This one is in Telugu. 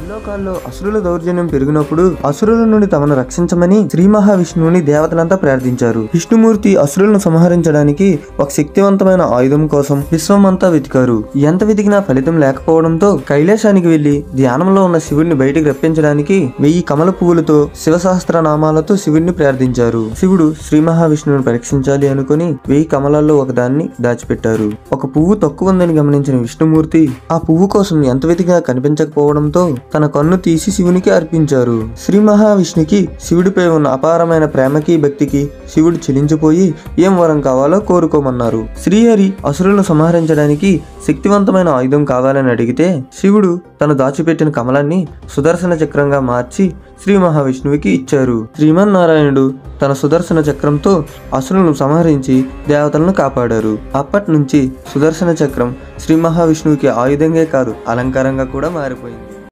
ముల్లోకాల్లో అసురుల దౌర్జన్యం పెరిగినప్పుడు అసురుల నుండి తమను రక్షించమని శ్రీ మహావిష్ణువుని దేవతలంతా ప్రార్థించారు. విష్ణుమూర్తి అసురులను సంహరించడానికి ఒక శక్తివంతమైన ఆయుధం కోసం విశ్వమంతా వెతికారు. ఎంత వెతికినా ఫలితం లేకపోవడంతో కైలాసానికి వెళ్లి ధ్యానంలో ఉన్న శివుడిని బయటికి రప్పించడానికి 1000 కమల పువ్వులతో శివసహస్రనామాలతో శివుడిని ప్రార్థించారు. శివుడు శ్రీ మహావిష్ణువుని పరీక్షించాలి అనుకుని 1000 కమలాల్లో ఒకదాన్ని దాచిపెట్టారు. ఒక పువ్వు తక్కువ ఉందని గమనించిన విష్ణుమూర్తి ఆ పువ్వు కోసం ఎంత వెతికినా కనిపించకపోవడంతో తన కన్ను తీసి శివునికి అర్పించారు. శ్రీ మహావిష్ణుకి శివుడిపై ఉన్న అపారమైన ప్రేమకి భక్తికి శివుడు చెలించిపోయి ఏం వరం కావాలో కోరుకోమన్నారు. శ్రీహరి అసురులను సంహరించడానికి శక్తివంతమైన ఆయుధం కావాలని అడిగితే శివుడు తను దాచిపెట్టిన కమలాన్ని సుదర్శన చక్రంగా మార్చి శ్రీ మహావిష్ణువుకి ఇచ్చారు. శ్రీమన్నారాయణుడు తన సుదర్శన చక్రంతో అసురులను సంహరించి దేవతలను కాపాడారు. అప్పటి నుంచి సుదర్శన చక్రం శ్రీ మహావిష్ణువుకి ఆయుధంగా కాదు అలంకారంగా కూడా మారిపోయింది.